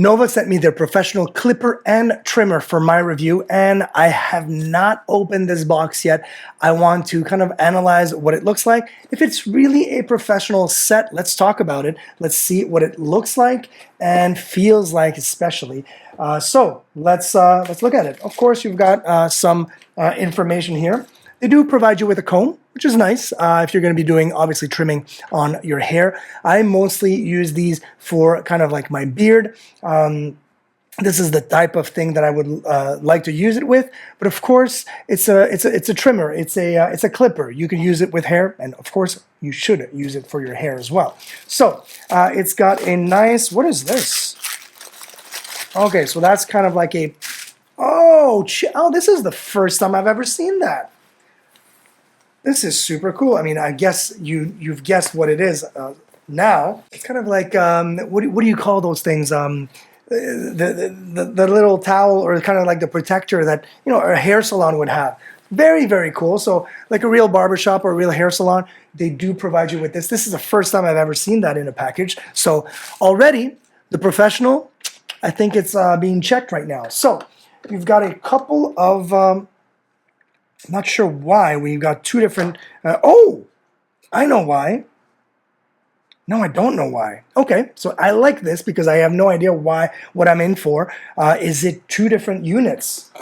Novah sent me their professional clipper and trimmer for my review, and I have not opened this box yet. I want to kind of analyze what it looks like. If it's really a professional set, let's talk about it. Let's see what it looks like and feels like, especially. So let's look at it. Of course, you've got some information here. They do provide you with a comb, which is nice if you're going to be doing, obviously, trimming on your hair. I mostly use these for kind of like my beard. This is the type of thing that I would like to use it with. But of course, it's a trimmer. It's a clipper. You can use it with hair, and of course, you should use it for your hair as well. So it's got a nice. What is this? Okay, so that's kind of like a. Oh, this is the first time I've ever seen that. This is super cool. I mean, I guess you've guessed what it is now. It's kind of like what do you call those things? The little towel, or kind of like the protector that a hair salon would have. Very, very cool. So like a real barbershop or a real hair salon, they do provide you with this. This is the first time I've ever seen that in a package. So already the professional, I think it's being checked right now. So you've got a couple of. I'm not sure why we've got two different. Oh, I know why. No, I don't know why. Okay, so I like this because I have no idea what I'm in for. Is it two different units?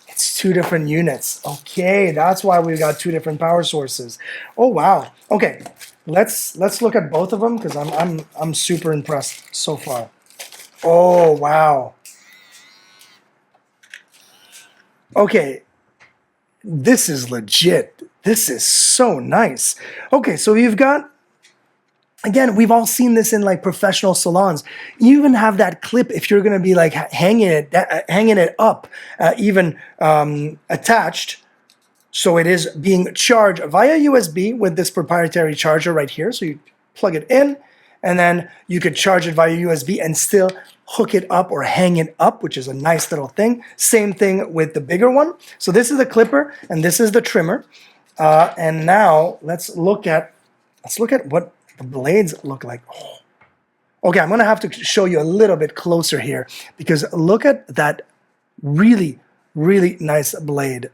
It's two different units. Okay, that's why we've got two different power sources. Oh wow. Okay, let's look at both of them because I'm super impressed so far. Oh wow. Okay. This is legit. This is so nice. Okay, so you've got, again, we've all seen this in like professional salons. You even have that clip if you're going to be like hanging it up, even attached. So it is being charged via USB with this proprietary charger right here. So you plug it in, and then you could charge it via USB and still hook it up or hang it up, which is a nice little thing. Same thing with the bigger one. So this is the clipper and this is the trimmer. And now let's look at what the blades look like. Oh. Okay, I'm gonna have to show you a little bit closer here because look at that really, really nice blade.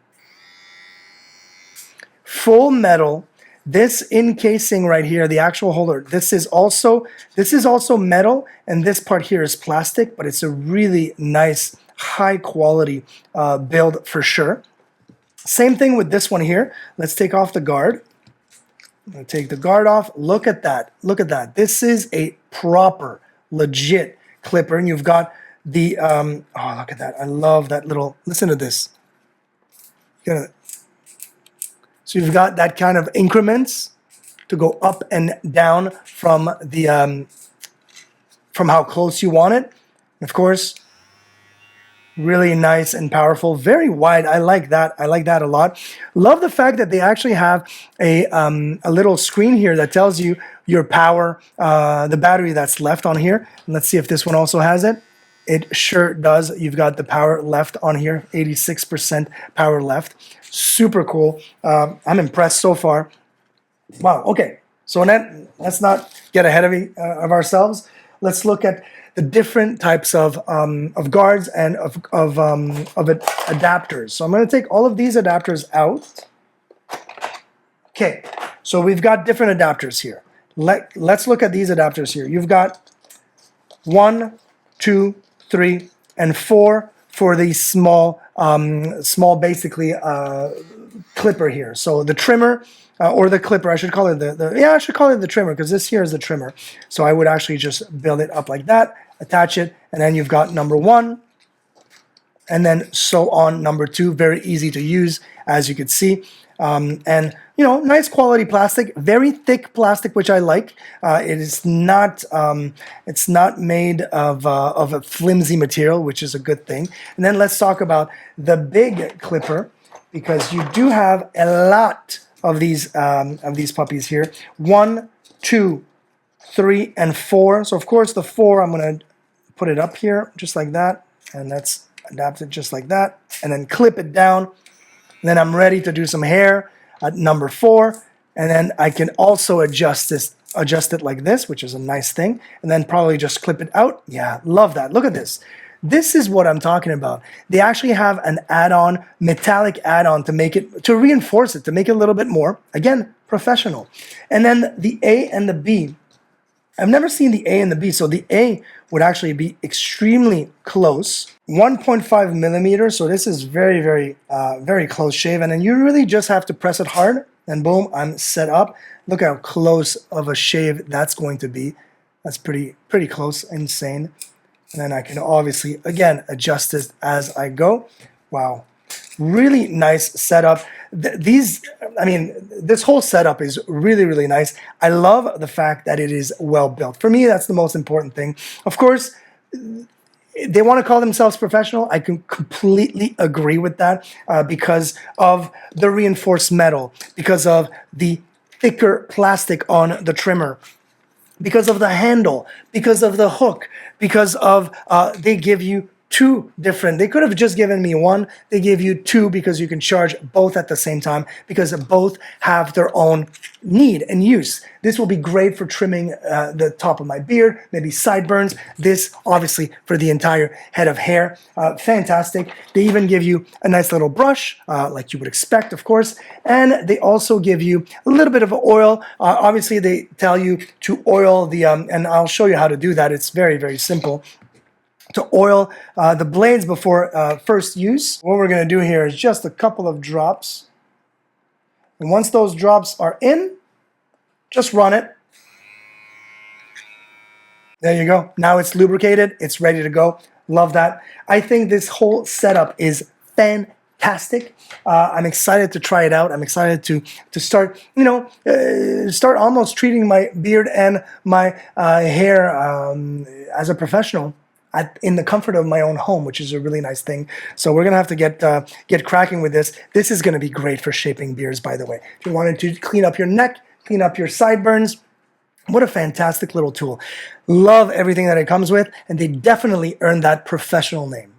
Full metal. This encasing right here, the actual holder, this is also metal, and this part here is plastic, but it's a really nice, high quality build for sure. Same thing with this one here. Let's take off the guard. I'm gonna take the guard off. Look at that. Look at that. This is a proper, legit clipper, and you've got the oh, look at that. I love that little. Listen to this. So you've got that kind of increments to go up and down from the from how close you want it. Of course, really nice and powerful, very wide. I like that. I like that a lot. Love the fact that they actually have a little screen here that tells you your power, the battery that's left on here. And let's see if this one also has it. It sure does. You've got the power left on here, 86% power left. Super cool. I'm impressed so far. Wow. Okay. So let's not get ahead of ourselves. Let's look at the different types of guards and of adapters. So I'm going to take all of these adapters out. Okay. So we've got different adapters here. Let's look at these adapters here. You've got 1, 2, 3, and 4 for the small basically clipper here. So the trimmer or the clipper, I should call it I should call it the trimmer because this here is the trimmer. So I would actually just build it up like that, attach it, and then you've got number 1, and then so on number 2. Very easy to use, as you could see. And nice quality plastic, very thick plastic, which I like. It is not, it's not made of a flimsy material, which is a good thing. And then let's talk about the big clipper, because you do have a lot of these puppies here. 1, 2, 3, and 4. So of course the 4, I'm gonna put it up here just like that, and that's adapted just like that, and then clip it down. And then I'm ready to do some hair at number 4, and then I can also adjust this adjust it like this, which is a nice thing, and then probably just clip it out. Yeah, love that. Look at this. This is what I'm talking about. They actually have an add-on, metallic add-on to make it, to reinforce it, to make it a little bit more, again, professional. And then the A and the B. I've never seen the A and the B, so the A would actually be extremely close, 1.5 millimeters, so this is very, very, very close shave, and then you really just have to press it hard, and boom, I'm set up. Look how close of a shave that's going to be. That's pretty close, insane. And then I can obviously, again, adjust it as I go. Wow. Really nice setup. This whole setup is really, really nice. I love the fact that it is well built. For me, that's the most important thing. Of course, they want to call themselves professional. I can completely agree with that because of the reinforced metal, because of the thicker plastic on the trimmer, because of the handle, because of the hook, because of they give you two different, they could have just given me one, they gave you two because you can charge both at the same time because both have their own need and use. This will be great for trimming the top of my beard, maybe sideburns. This obviously for the entire head of hair. Fantastic. They even give you a nice little brush like you would expect, of course, and they also give you a little bit of oil. Obviously they tell you to oil the, and I'll show you how to do that. It's very, very simple. To oil the blades before first use. What we're going to do here is just a couple of drops. And once those drops are in, just run it. There you go. Now it's lubricated. It's ready to go. Love that. I think this whole setup is fantastic. I'm excited to try it out. I'm excited to start, start almost treating my beard and my hair as a professional. In the comfort of my own home, which is a really nice thing. So we're gonna have to get cracking with this. This is gonna be great for shaping beards, by the way. If you wanted to clean up your neck, clean up your sideburns, what a fantastic little tool. Love everything that it comes with, and they definitely earned that professional name.